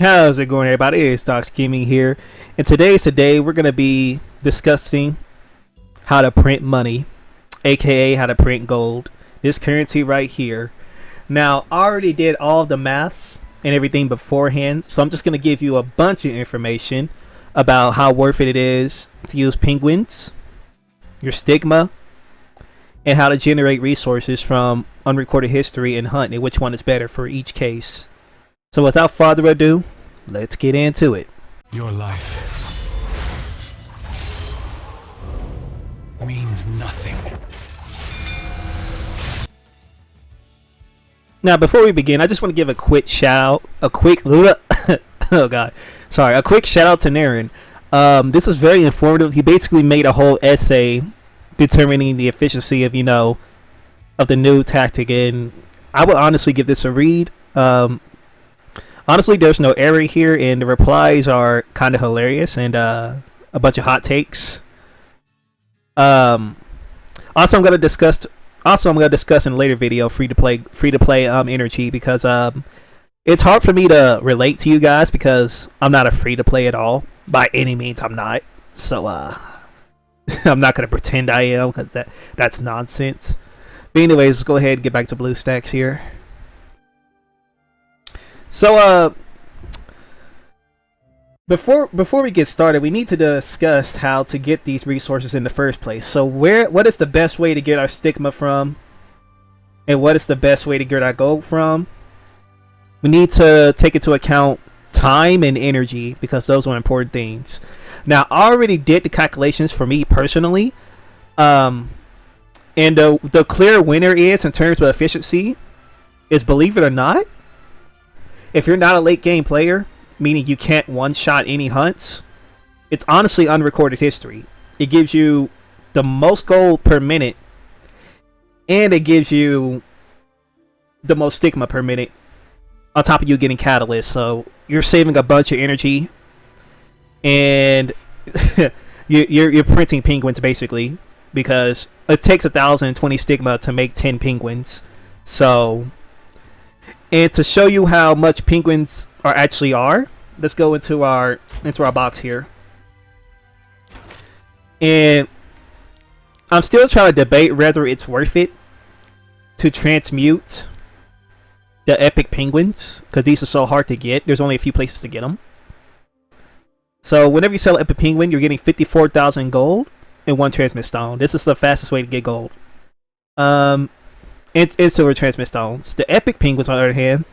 How's it going, everybody? It's Docs Gaming here, and today we're gonna be discussing how to print money, aka how to print gold. This currency right here. Now, I already did all the maths and everything beforehand, so I'm just gonna give you a bunch of information about how worth it is to use penguins, your stigma, and how to generate resources from unrecorded history and hunt, and which one is better for each case. So without further ado, let's get into it. Your life means nothing. Now, before we begin, I just want to give a quick shout out, a quick shout out to Naren. This was very informative. He basically made a whole essay determining the efficiency of the new tactic, and I would honestly give this a read. Honestly, there's no error here, and the replies are kind of hilarious and a bunch of hot takes. Also, I'm gonna discuss in a later video free to play energy, because it's hard for me to relate to you guys because I'm not a free to play at all. By any means, I'm not. So I'm not gonna pretend I am, because that's nonsense. But anyways, let's go ahead and get back to BlueStacks here. So before we get started, we need to discuss how to get these resources in the first place. So what is the best way to get our stigma from, and what is the best way to get our gold from? We need to take into account time and energy, because those are important things. Now, I already did the calculations for me personally, and the clear winner is, in terms of efficiency, is, believe it or not, if you're not a late game player, meaning you can't one-shot any hunts, it's honestly unrecorded history. It gives you the most gold per minute, and it gives you the most stigma per minute, on top of you getting catalyst. So you're saving a bunch of energy, and you're printing penguins basically, because it takes 1,020 stigma to make 10 penguins. So, and to show you how much penguins are, let's go into our box here. And I'm still trying to debate whether it's worth it to transmute the epic penguins, because these are so hard to get. There's only a few places to get them. So whenever you sell an epic penguin, you're getting 54,000 gold and 1 transmit stone. This is the fastest way to get gold. And silver transmit stones. The epic penguins, on the other hand,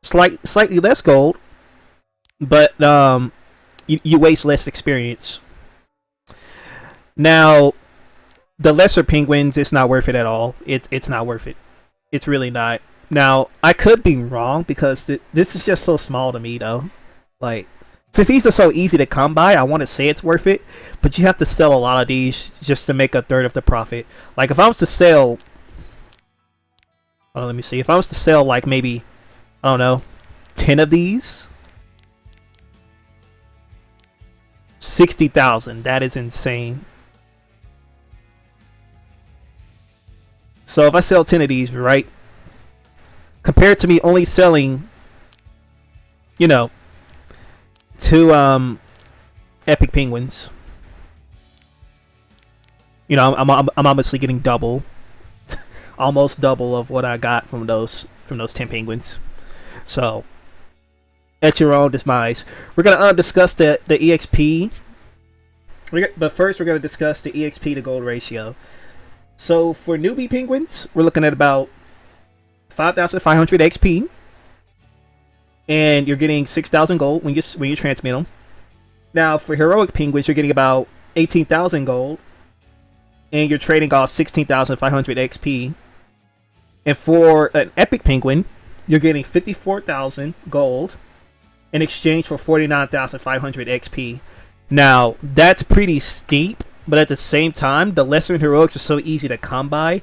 slightly less gold, but you waste less experience. Now, the lesser penguins, it's not worth it at all. It's not worth it. It's really not. Now, I could be wrong, because this is just so small to me, though. Like, since these are so easy to come by, I want to say it's worth it, but you have to sell a lot of these just to make a third of the profit. Like, if I was to sell, let me see, if I was to sell like maybe, I don't know, 10 of these, 60,000. That is insane. So if I sell 10 of these, right, compared to me only selling, 2 epic penguins, I'm obviously getting double, almost double of what I got from those 10 penguins. So at your own demise. We're gonna discuss the EXP, but first we're gonna discuss the EXP to gold ratio. So for newbie penguins, we're looking at about 5,500 XP, and you're getting 6,000 gold when you transmit them. Now for heroic penguins, you're getting about 18,000 gold, and you're trading off 16,500 XP. And for an epic penguin, you're getting 54,000 gold in exchange for 49,500 XP. Now that's pretty steep, but at the same time, the lesser heroics are so easy to come by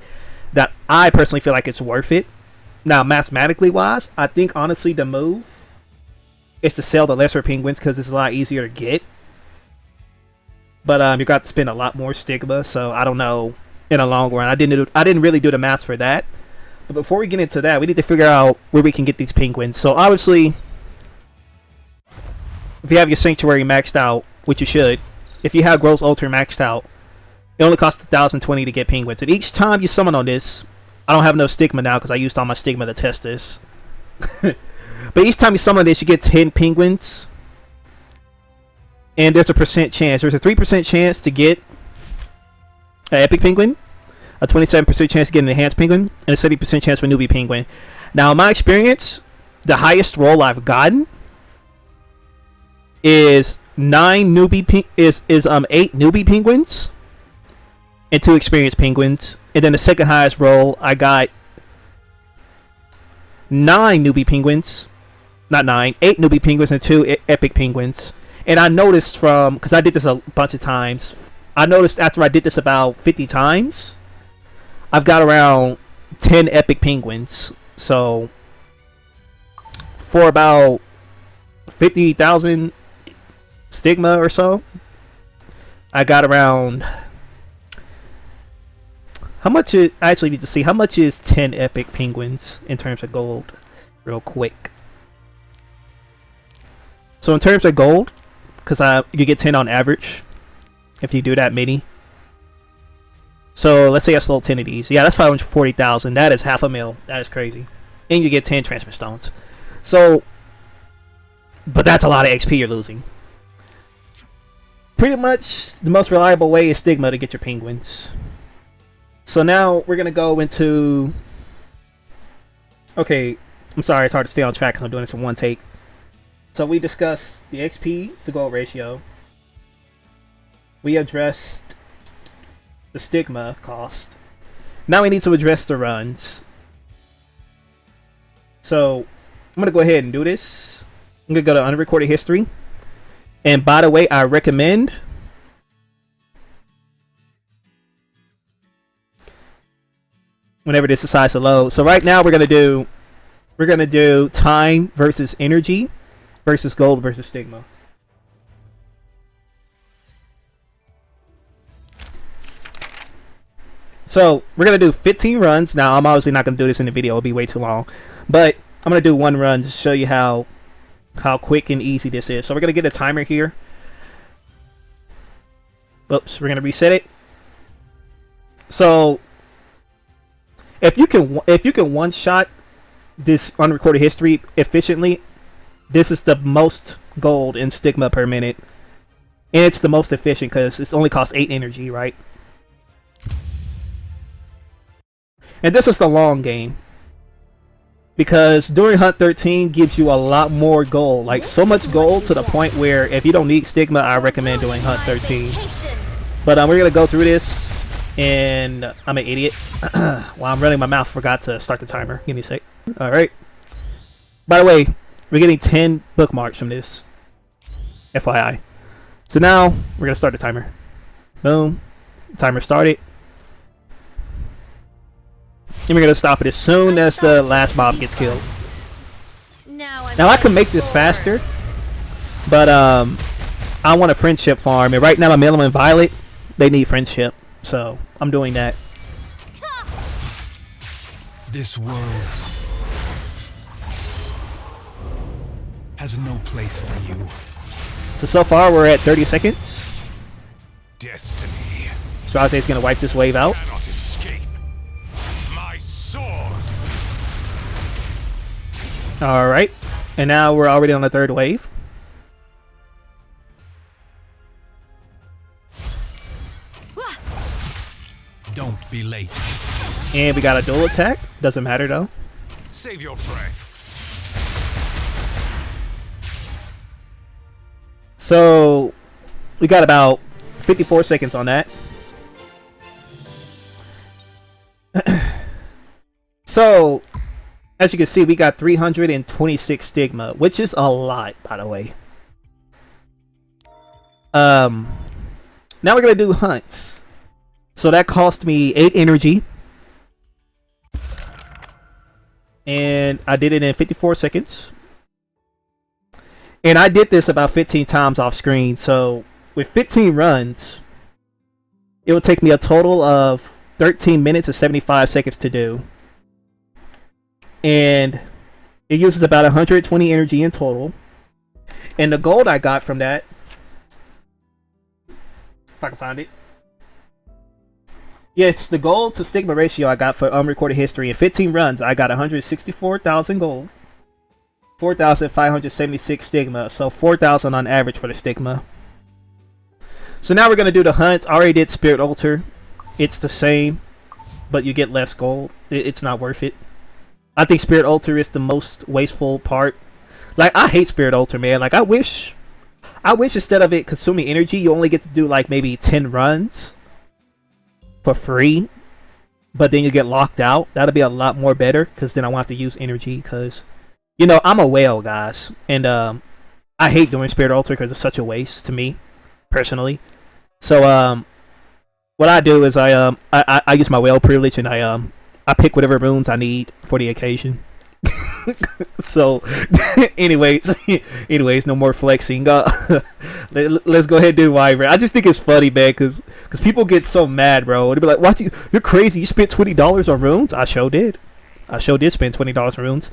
that I personally feel like it's worth it. Now, mathematically wise, I think honestly the move is to sell the lesser penguins, because it's a lot easier to get. But you got to spend a lot more stigma, so I don't know in the long run. I didn't really do the maths for that. But before we get into that, we need to figure out where we can get these penguins. So obviously, if you have your sanctuary maxed out, which you should, if you have Gross Altar maxed out, it only costs 1,020 to get penguins. And each time you summon on this, I don't have no stigma now because I used all my stigma to test this. But each time you summon this, you get 10 penguins. And there's a percent chance. There's a 3% chance to get an epic penguin, a 27% chance to get an enhanced penguin, and a 70% chance for a newbie penguin. Now, in my experience, the highest roll I've gotten is 8 newbie penguins and 2 experienced penguins. And then the second highest roll, I got 9 newbie penguins. Not 9, 8 newbie penguins and 2 epic penguins. And I noticed because I did this a bunch of times, I noticed after I did this about 50 times, I've got around 10 epic penguins. So for about 50,000 stigma or so, I got around, how much is, I actually need to see how much is 10 epic penguins in terms of gold real quick. So in terms of gold, because you get 10 on average if you do that many. So let's say I sold 10 of these. Yeah, that's 540,000. That is half a mil. That is crazy. And you get 10 transfer stones. So, but that's a lot of XP you're losing. Pretty much the most reliable way is Stigma to get your penguins. So now we're going to go into... Okay, I'm sorry, it's hard to stay on track because I'm doing this in one take. So we discussed the XP to gold ratio. We addressed the stigma cost. Now we need to address the runs. So I'm going to go ahead and do this. I'm going to go to unrecorded history. And by the way, I recommend whenever this decides to load. So right now we're going to do time versus energy versus gold versus stigma. So we're gonna do 15 runs. Now I'm obviously not gonna do this in the video, it'll be way too long. But I'm gonna do one run to show you how quick and easy this is. So we're gonna get a timer here. Oops, we're gonna reset it. So if you can one shot this unrecorded history efficiently, this is the most gold in stigma per minute. And it's the most efficient because it's only costs 8 energy, right? And this is the long game. Because during Hunt 13 gives you a lot more gold. Like so much gold to the point where if you don't need stigma, I recommend doing Hunt 13. But we're going to go through this. And I'm an idiot. While I'm running my mouth, forgot to start the timer. Give me a sec. Alright. By the way, we're getting 10 bookmarks from this. FYI. So now, we're going to start the timer. Boom. Timer started. And we're going to stop it as soon as the last mob gets killed. Now I can make this faster. But I want a friendship farm. And right now my Melon and Violet, they need friendship. So I'm doing that. This world has no place for you. So far we're at 30 seconds. Destiny. Strate's gonna wipe this wave out. Cannot escape my sword. Alright. And now we're already on the third wave. Don't be late. And we got a dual attack. Doesn't matter though. Save your breath. So we got about 54 seconds on that. So as you can see, we got 326 stigma, which is a lot, by the way. Now we're gonna do hunts. So that cost me 8 energy. And I did it in 54 seconds. And I did this about 15 times off screen. So with 15 runs, it will take me a total of 13 minutes and 75 seconds to do. and it uses about 120 energy in total. And the gold I got from that, if I can find it. Yes, the gold to Stigma ratio I got for unrecorded history. In 15 runs, I got 164,000 gold, 4,576 Stigma, so 4,000 on average for the Stigma. So now we're going to do the hunts. I already did Spirit Altar. It's the same, but you get less gold. It's not worth it. I think Spirit Altar is the most wasteful part. Like, I hate Spirit Altar, man. Like, I wish instead of it consuming energy, you only get to do like maybe 10 runs for free, but then you get locked out. That'll be a lot more better, because then I won't have to use energy, because, you know, I'm a whale, guys, and I hate doing Spirit Altar because it's such a waste to me, personally. So what I do is I use my whale privilege, and I pick whatever runes I need for the occasion. So anyways, no more flexing. Let's go ahead and do Wyvern. I just think it's funny, man, because people get so mad, bro. They'll be like, "What? You're crazy. You spent $20 on runes?" I sure did spend $20 on runes.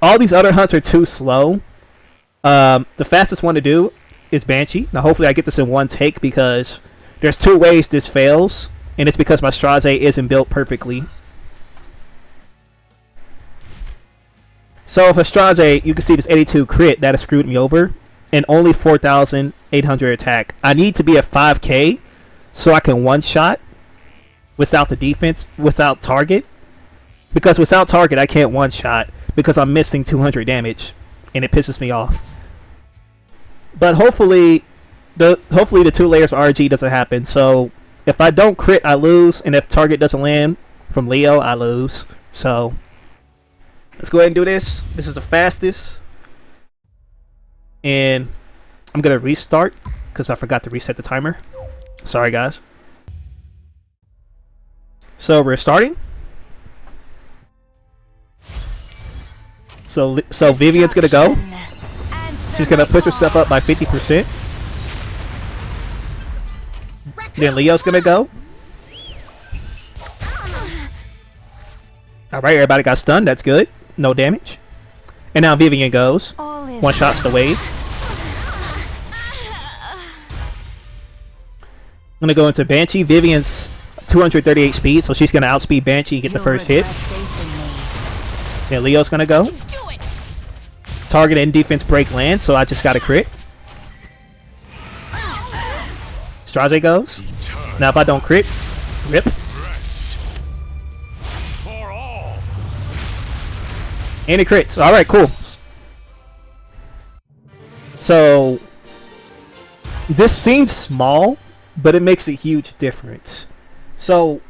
All these other hunts are too slow. The fastest one to do is Banshee. Now hopefully I get this in one take, because there's 2 ways this fails, and it's because my Straze isn't built perfectly. So if a Straze, you can see this 82 crit, that has screwed me over, and only 4,800 attack. I need to be at 5k so I can one-shot without the defense, without target. Because without target, I can't one-shot, because I'm missing 200 damage, and it pisses me off. But hopefully the 2 layers of RG doesn't happen. So if I don't crit, I lose, and if target doesn't land from Leo, I lose. So let's go ahead and do this. This is the fastest. And I'm going to restart because I forgot to reset the timer. Sorry, guys. So we're starting. So Vivian's going to go. She's going to push herself up by 50%. Then Leo's going to go. Alright, everybody got stunned. That's good. No damage. And now Vivian goes. One shots the wave. I'm gonna go into Banshee. Vivian's 238 speed, so she's gonna outspeed Banshee and get the first hit. Then Leo's gonna go. Target and defense break land, so I just got a crit. Straze goes. Now if I don't crit, rip. And it crits. Alright, cool. So this seems small, but it makes a huge difference. So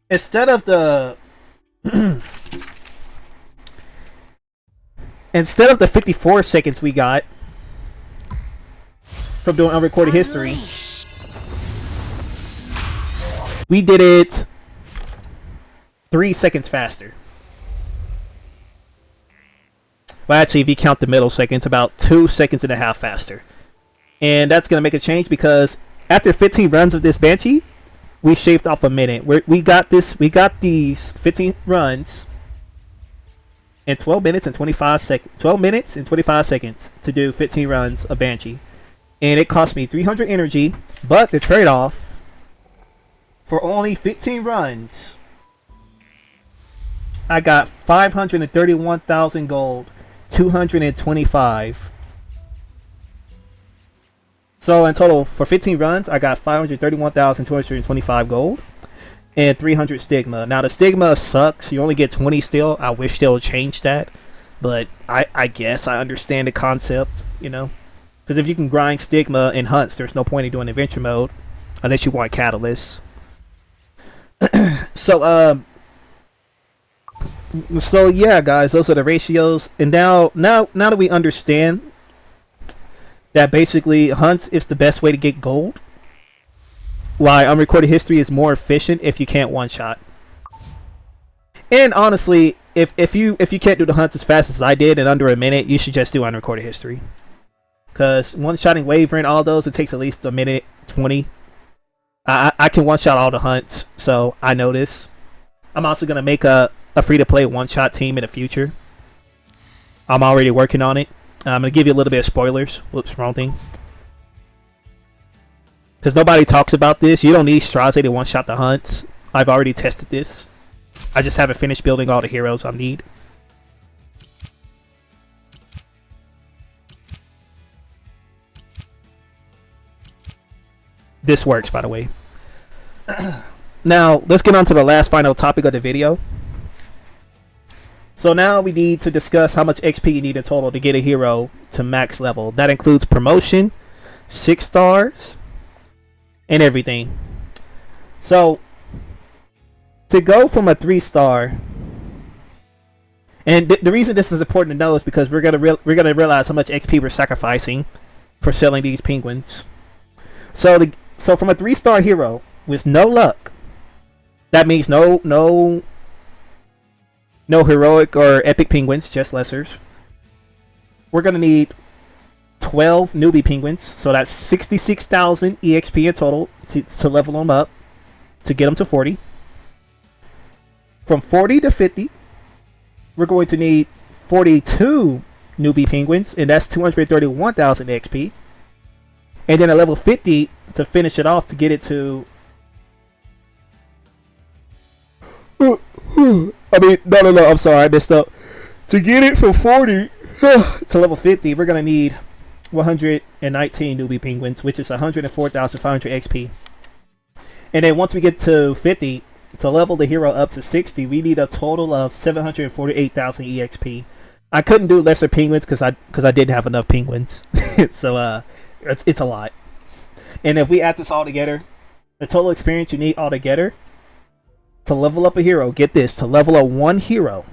instead of the 54 seconds we got from doing unrecorded history, we did it 3 seconds faster. Well, actually, if you count the middle seconds, about 2.5 seconds faster. And that's going to make a change, because after 15 runs of this Banshee, we shaved off a minute. We got these 15 runs in 12 minutes and 25 seconds. 12 minutes and 25 seconds to do 15 runs of Banshee. And it cost me 300 energy, but the trade-off for only 15 runs, I got 531,000 gold. 225. So in total for 15 runs, I got 531,225 gold and 300 Stigma. Now the Stigma sucks. You only get 20 still. I wish they'll change that, but I guess I understand the concept, you know, because if you can grind Stigma in hunts, there's no point in doing adventure mode unless you want catalysts. So yeah, guys, those are the ratios. And now that we understand that basically hunts is the best way to get gold, why unrecorded history is more efficient if you can't one shot. And honestly, if you can't do the hunts as fast as I did in under a minute, you should just do unrecorded history. Cause one shotting Wavering, all those, it takes at least 1:20. I can one shot all the hunts, so I know this. I'm also gonna make a a free-to-play one-shot team in the future. I'm already working on it. I'm going to give you a little bit of spoilers. Whoops, wrong thing. Because nobody talks about this. You don't need Straze to one-shot the hunts. I've already tested this. I just haven't finished building all the heroes I need. This works, by the way. Now, let's get on to the last final topic of the video. So now we need to discuss how much XP you need in total to get a hero to max level. That includes promotion, 6 stars, and everything. So, to go from a 3-star, and the reason this is important to know is because we're gonna realize how much XP we're sacrificing for selling these penguins. So from a 3-star hero with no luck, that means no heroic or epic penguins, just lessers. We're gonna need 12 newbie penguins, so that's 66,000 EXP in total to level them up, to get them to 40. From 40 to 50, we're going to need 42 newbie penguins, and that's 231,000 XP. And then at level 50 to finish it off, to get it to... I mean, no, I'm sorry, I messed up. To get it from 40 to level 50, we're going to need 119 newbie penguins, which is 104,500 XP. And then once we get to 50, to level the hero up to 60, we need a total of 748,000 EXP. I couldn't do lesser penguins because I didn't have enough penguins. So it's a lot. And if we add this all together, the total experience you need all together to level up a hero, get this, to level up one hero,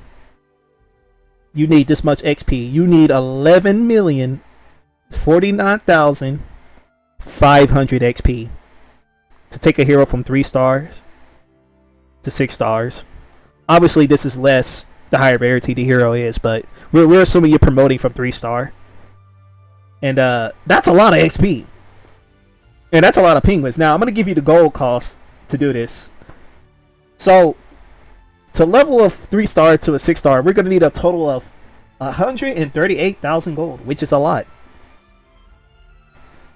you need this much XP. You need 11,049,500 XP to take a hero from 3 stars to 6 stars. Obviously, this is less the higher rarity the hero is, but we're assuming you're promoting from 3-star. And that's a lot of XP. And that's a lot of penguins. Now, I'm going to give you the gold cost to do this. So, to level a 3-star to a 6-star, we're going to need a total of 138,000 gold, which is a lot.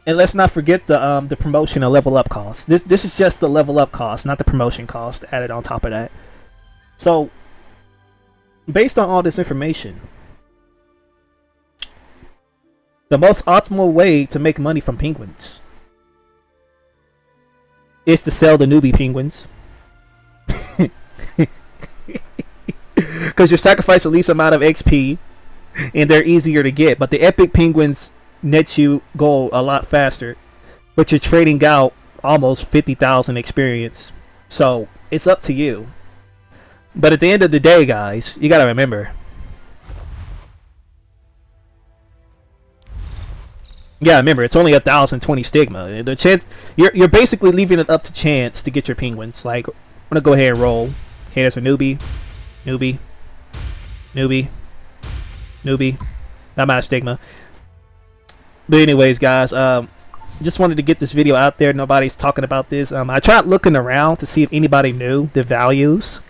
And let's not forget the promotion and level up cost. This is just the level up cost, not the promotion cost added on top of that. So, based on all this information, the most optimal way to make money from penguins is to sell the newbie penguins. Because you sacrifice the least amount of XP and they're easier to get. But the epic penguins net you gold a lot faster, but you're trading out almost 50,000 experience. So it's up to you. But at the end of the day, guys, you gotta remember, it's only 1,020 stigma. The chance, you're basically leaving it up to chance to get your penguins. Like, I'm gonna go ahead and roll. Okay, there's a newbie. Not my stigma. But anyways, guys, just wanted to get this video out there. Nobody's talking about this. I tried looking around to see if anybody knew the values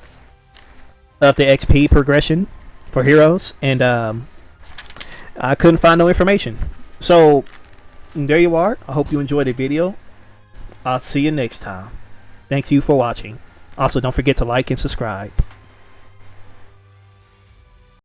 of the XP progression for heroes, and I couldn't find no information. So there you are. I hope you enjoyed the video. I'll see you next time. Thanks you for watching. Also, don't forget to like and subscribe.